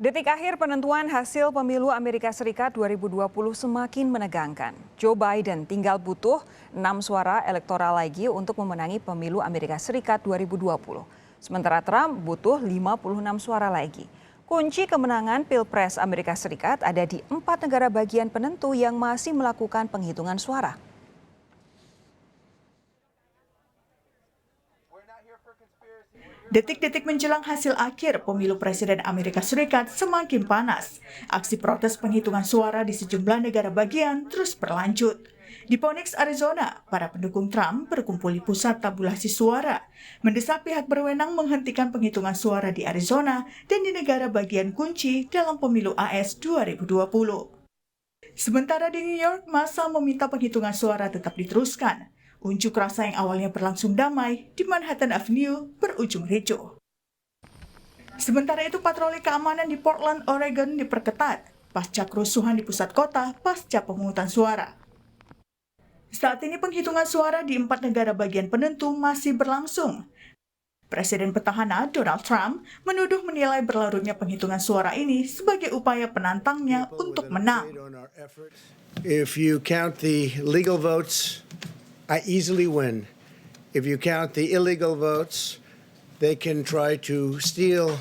Detik akhir penentuan hasil pemilu Amerika Serikat 2020 semakin menegangkan. Joe Biden tinggal butuh 6 suara elektoral lagi untuk memenangi pemilu Amerika Serikat 2020. Sementara Trump butuh 56 suara lagi. Kunci kemenangan Pilpres Amerika Serikat ada di 4 negara bagian penentu yang masih melakukan penghitungan suara. Detik-detik menjelang hasil akhir pemilu Presiden Amerika Serikat semakin panas. Aksi protes penghitungan suara di sejumlah negara bagian terus berlanjut. Di Phoenix, Arizona, para pendukung Trump berkumpul di pusat tabulasi suara, mendesak pihak berwenang menghentikan penghitungan suara di Arizona dan di negara bagian kunci dalam pemilu AS 2020. Sementara di New York, massa meminta penghitungan suara tetap diteruskan. Unjuk rasa yang awalnya berlangsung damai di Manhattan Avenue berujung ricuh. Sementara itu, patroli keamanan di Portland, Oregon diperketat pasca kerusuhan di pusat kota pasca pemungutan suara. Saat ini penghitungan suara di 4 negara bagian penentu masih berlangsung. Presiden petahana Donald Trump menilai berlarutnya penghitungan suara ini sebagai upaya penantangnya untuk menang. If you count the legal votes, I easily win. If you count the illegal votes, they can try to steal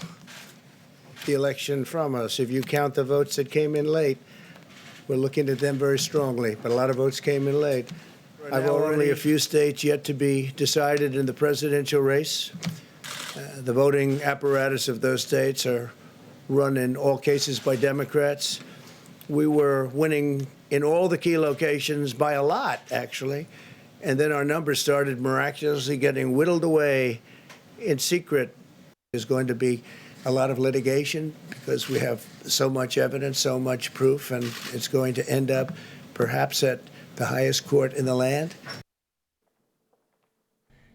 the election from us. If you count the votes that came in late, we're looking at them very strongly, but a lot of votes came in late. I've only a few states yet to be decided in the presidential race. The voting apparatus of those states are run in all cases by Democrats. We were winning in all the key locations by a lot, actually. And then our numbers started miraculously getting whittled away in secret. There's going to be a lot of litigation because we have so much evidence, so much proof, and it's going to end up perhaps at the highest court in the land.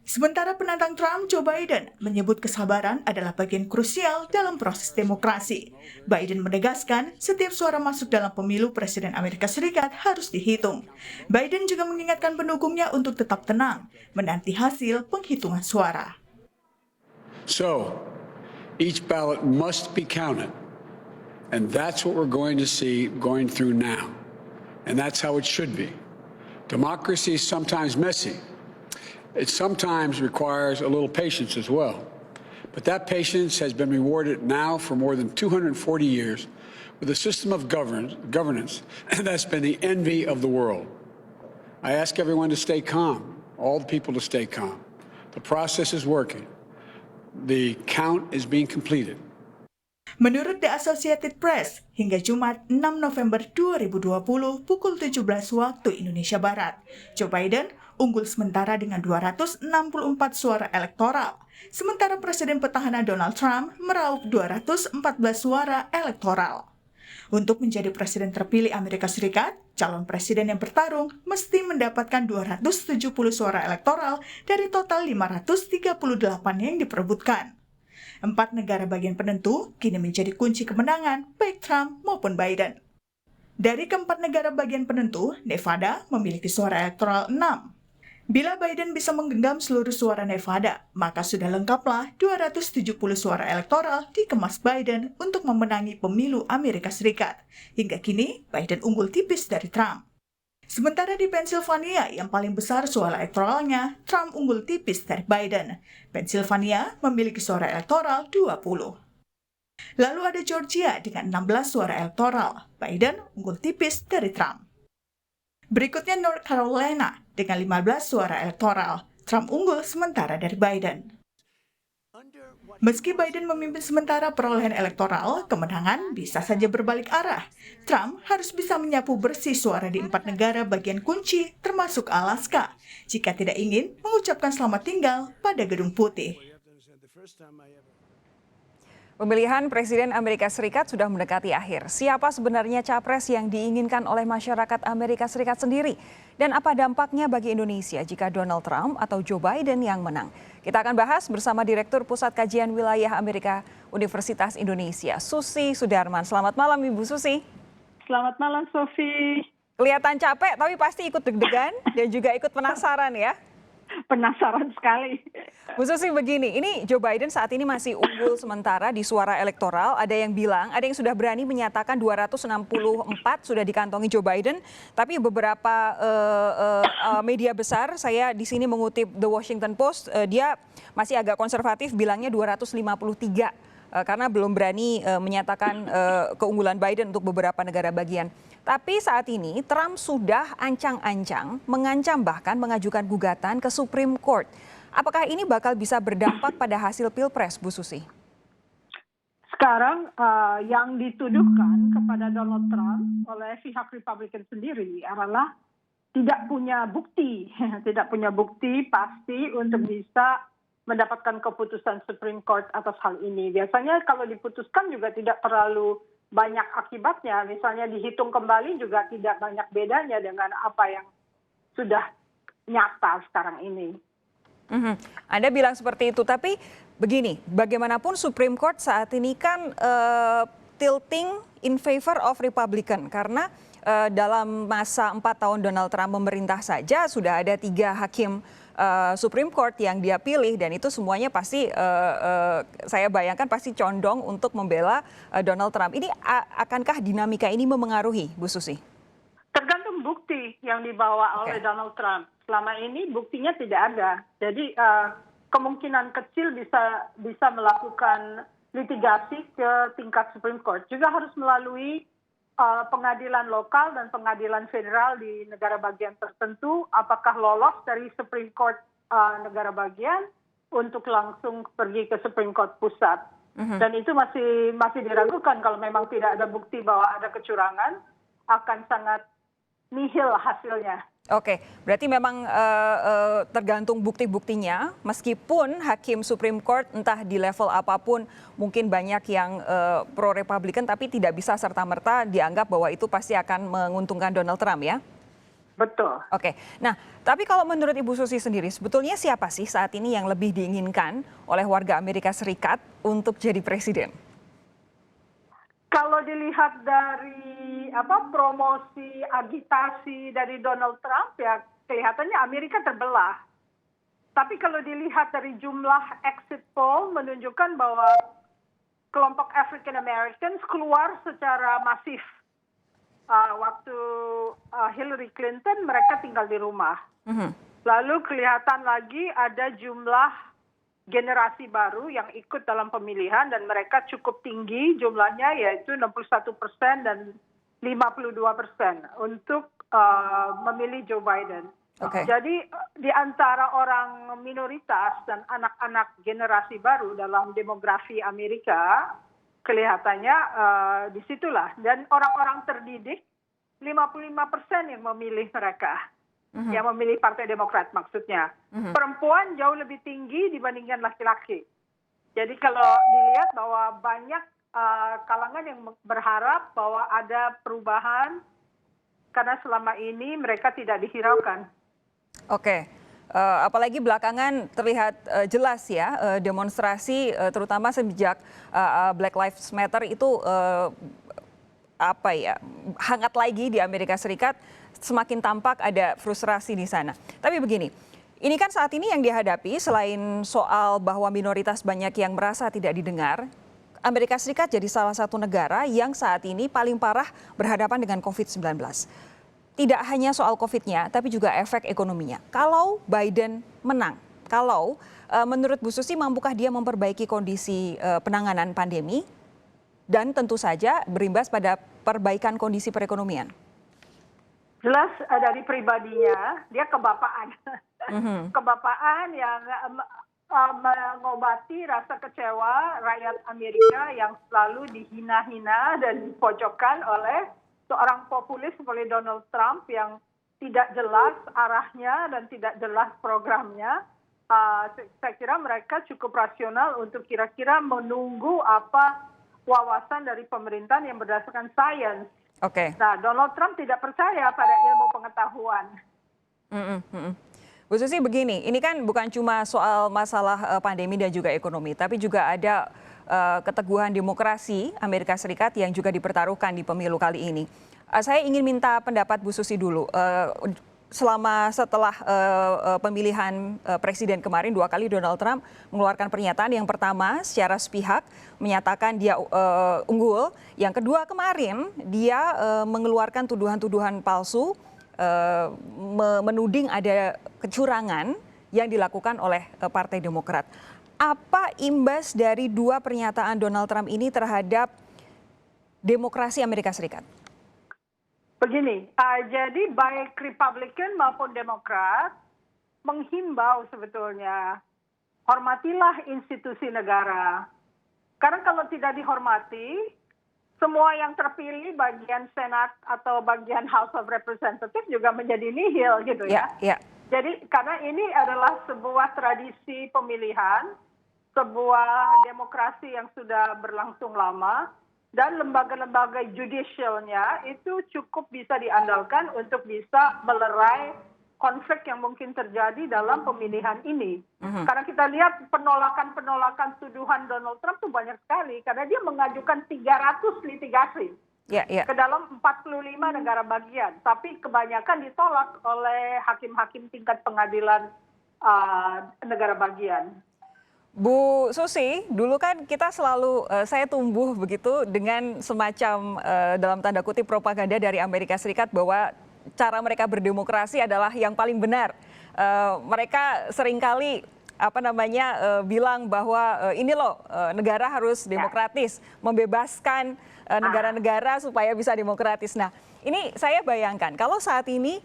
Sementara penantang Trump, Joe Biden, menyebut kesabaran adalah bagian krusial dalam proses demokrasi. Biden menegaskan setiap suara masuk dalam pemilu Presiden Amerika Serikat harus dihitung. Biden juga mengingatkan pendukungnya untuk tetap tenang, menanti hasil penghitungan suara. So, each ballot must be counted. And that's what we're going to see going through now. And that's how it should be. Democracy is sometimes messy. It sometimes requires a little patience as well. But that patience has been rewarded now for more than 240 years with a system of governance that's been the envy of the world. I ask everyone to stay calm, all the people to stay calm. The process is working. The count is being completed. Menurut The Associated Press, hingga Jumat 6 November 2020 pukul 17 waktu Indonesia Barat, Joe Biden unggul sementara dengan 264 suara elektoral, sementara Presiden petahana Donald Trump meraup 214 suara elektoral. Untuk menjadi presiden terpilih Amerika Serikat, calon presiden yang bertarung mesti mendapatkan 270 suara elektoral dari total 538 yang diperebutkan. 4 negara bagian penentu kini menjadi kunci kemenangan baik Trump maupun Biden. Dari keempat negara bagian penentu, Nevada memiliki suara elektoral 6. Bila Biden bisa menggenggam seluruh suara Nevada, maka sudah lengkaplah 270 suara elektoral dikemas Biden untuk memenangi pemilu Amerika Serikat. Hingga kini, Biden unggul tipis dari Trump. Sementara di Pennsylvania yang paling besar suara elektoralnya, Trump unggul tipis dari Biden. Pennsylvania memiliki suara elektoral 20. Lalu ada Georgia dengan 16 suara elektoral. Biden unggul tipis dari Trump. Berikutnya North Carolina dengan 15 suara elektoral. Trump unggul sementara dari Biden. Meski Biden memimpin sementara perolehan elektoral, kemenangan bisa saja berbalik arah. Trump harus bisa menyapu bersih suara di 4 negara bagian kunci, termasuk Alaska, jika tidak ingin mengucapkan selamat tinggal pada Gedung Putih. Pemilihan Presiden Amerika Serikat sudah mendekati akhir. Siapa sebenarnya capres yang diinginkan oleh masyarakat Amerika Serikat sendiri? Dan apa dampaknya bagi Indonesia jika Donald Trump atau Joe Biden yang menang? Kita akan bahas bersama Direktur Pusat Kajian Wilayah Amerika Universitas Indonesia, Susi Sudarman. Selamat malam Ibu Susi. Selamat malam Sofi. Kelihatan capek tapi pasti ikut deg-degan dan juga ikut penasaran ya? penasaran sekali. Bu Susi begini, ini Joe Biden saat ini masih unggul sementara di suara elektoral. Ada yang bilang, ada yang sudah berani menyatakan 264 sudah dikantongi Joe Biden. Tapi beberapa media besar, saya di sini mengutip The Washington Post, dia masih agak konservatif bilangnya 253. Karena belum berani menyatakan keunggulan Biden untuk beberapa negara bagian. Tapi saat ini Trump sudah ancang-ancang mengancam bahkan mengajukan gugatan ke Supreme Court. Apakah ini bakal bisa berdampak pada hasil Pilpres, Bu Susi? Sekarang yang dituduhkan kepada Donald Trump oleh pihak Republikan sendiri adalah tidak punya bukti pasti untuk bisa mendapatkan keputusan Supreme Court atas hal ini. Biasanya kalau diputuskan juga tidak terlalu banyak akibatnya. Misalnya dihitung kembali juga tidak banyak bedanya dengan apa yang sudah nyata sekarang ini. Anda bilang seperti itu, tapi begini, bagaimanapun Supreme Court saat ini kan tilting in favor of Republican karena dalam masa 4 tahun Donald Trump memerintah saja sudah ada 3 hakim Supreme Court yang dia pilih dan itu semuanya pasti saya bayangkan pasti condong untuk membela Donald Trump. Ini akankah dinamika ini memengaruhi, Bu Susi? Tergantung bukti yang dibawa oleh Donald Trump. Selama ini buktinya tidak ada. Jadi kemungkinan kecil bisa melakukan litigasi ke tingkat Supreme Court. Juga harus melalui pengadilan lokal dan pengadilan federal di negara bagian tertentu. Apakah lolos dari Supreme Court negara bagian untuk langsung pergi ke Supreme Court pusat. Dan itu masih diragukan kalau memang tidak ada bukti bahwa ada kecurangan, akan sangat nihil hasilnya. Oke, berarti memang tergantung bukti-buktinya, meskipun hakim Supreme Court entah di level apapun mungkin banyak yang pro-Republikan, tapi tidak bisa serta-merta dianggap bahwa itu pasti akan menguntungkan Donald Trump ya? Betul. Oke, nah tapi kalau menurut Ibu Susi sendiri, sebetulnya siapa sih saat ini yang lebih diinginkan oleh warga Amerika Serikat untuk jadi presiden? Kalau dilihat dari promosi agitasi dari Donald Trump ya kelihatannya Amerika terbelah. Tapi kalau dilihat dari jumlah exit poll menunjukkan bahwa kelompok African Americans keluar secara masif. Waktu Hillary Clinton mereka tinggal di rumah. Lalu kelihatan lagi ada jumlah generasi baru yang ikut dalam pemilihan dan mereka cukup tinggi jumlahnya yaitu 61% dan 52% untuk memilih Joe Biden. Jadi di antara orang minoritas dan anak-anak generasi baru dalam demografi Amerika kelihatannya disitulah dan orang-orang terdidik 55% yang memilih mereka. Yang memilih Partai Demokrat maksudnya. Perempuan jauh lebih tinggi dibandingkan laki-laki. Jadi kalau dilihat bahwa banyak kalangan yang berharap bahwa ada perubahan karena selama ini mereka tidak dihiraukan. Oke. Apalagi belakangan terlihat jelas ya demonstrasi terutama sejak Black Lives Matter itu hangat lagi di Amerika Serikat. Semakin tampak ada frustrasi di sana. Tapi begini, ini kan saat ini yang dihadapi selain soal bahwa minoritas banyak yang merasa tidak didengar, Amerika Serikat jadi salah satu negara yang saat ini paling parah berhadapan dengan COVID-19. Tidak hanya soal COVID-nya, tapi juga efek ekonominya. Kalau Biden menang, kalau menurut Bu Susi mampukah dia memperbaiki kondisi penanganan pandemi dan tentu saja berimbas pada perbaikan kondisi perekonomian? Jelas dari pribadinya, dia kebapaan. Kebapaan yang mengobati rasa kecewa rakyat Amerika yang selalu dihina-hina dan dipojokkan oleh seorang populis seperti Donald Trump yang tidak jelas arahnya dan tidak jelas programnya. Saya kira mereka cukup rasional untuk kira-kira menunggu apa wawasan dari pemerintahan yang berdasarkan sains. Nah, Donald Trump tidak percaya pada ilmu pengetahuan. Bu Susi begini, ini kan bukan cuma soal masalah pandemi dan juga ekonomi, tapi juga ada keteguhan demokrasi Amerika Serikat yang juga dipertaruhkan di pemilu kali ini. Saya ingin minta pendapat Bu Susi dulu. setelah pemilihan presiden kemarin 2 kali Donald Trump mengeluarkan pernyataan. Yang pertama secara sepihak menyatakan dia unggul. Yang kedua kemarin dia mengeluarkan tuduhan-tuduhan palsu, menuding ada kecurangan yang dilakukan oleh Partai Demokrat. Apa imbas dari 2 pernyataan Donald Trump ini terhadap demokrasi Amerika Serikat? Begini, jadi baik Republikan maupun Demokrat menghimbau sebetulnya hormatilah institusi negara. Karena kalau tidak dihormati, semua yang terpilih bagian Senat atau bagian House of Representatives juga menjadi nihil gitu ya. Jadi karena ini adalah sebuah tradisi pemilihan, sebuah demokrasi yang sudah berlangsung lama, dan lembaga-lembaga judicialnya itu cukup bisa diandalkan untuk bisa melerai konflik yang mungkin terjadi dalam pemilihan ini. Karena kita lihat penolakan-penolakan tuduhan Donald Trump itu banyak sekali, karena dia mengajukan 300 litigasi ke dalam 45 negara bagian. Tapi kebanyakan ditolak oleh hakim-hakim tingkat pengadilan negara bagian. Bu Susi, dulu kan kita selalu, saya tumbuh begitu dengan semacam dalam tanda kutip propaganda dari Amerika Serikat bahwa cara mereka berdemokrasi adalah yang paling benar. Mereka seringkali bilang bahwa ini loh negara harus demokratis, membebaskan negara-negara supaya bisa demokratis. Nah, ini saya bayangkan kalau saat ini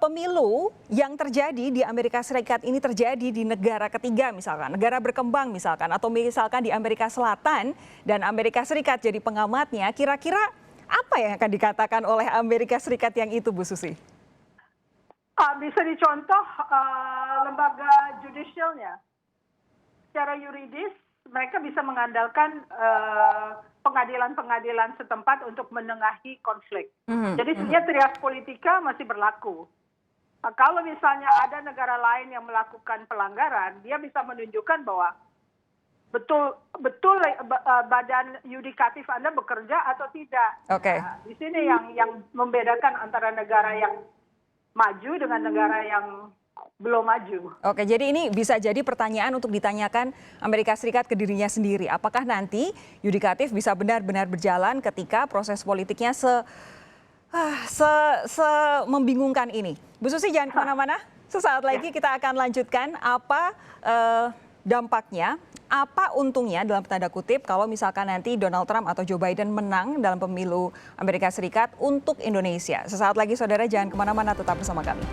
pemilu yang terjadi di Amerika Serikat ini terjadi di negara ketiga misalkan, negara berkembang misalkan, atau misalkan di Amerika Selatan dan Amerika Serikat jadi pengamatnya, kira-kira apa yang akan dikatakan oleh Amerika Serikat yang itu, Bu Susi? Bisa dicontoh lembaga judicialnya. Secara yuridis mereka bisa mengandalkan pengadilan-pengadilan setempat untuk menengahi konflik. Jadi sebenarnya trias politika masih berlaku. Kalau misalnya ada negara lain yang melakukan pelanggaran, dia bisa menunjukkan bahwa betul badan yudikatif Anda bekerja atau tidak. Nah, di sini yang membedakan antara negara yang maju dengan negara yang belum maju. Oke, jadi ini bisa jadi pertanyaan untuk ditanyakan Amerika Serikat ke dirinya sendiri. Apakah nanti yudikatif bisa benar-benar berjalan ketika proses politiknya membingungkan ini? Bu Susi, jangan kemana-mana. Sesaat lagi kita akan lanjutkan apa dampaknya, apa untungnya dalam tanda kutip kalau misalkan nanti Donald Trump atau Joe Biden menang dalam pemilu Amerika Serikat untuk Indonesia. Sesaat lagi saudara, jangan kemana-mana, tetap bersama kami.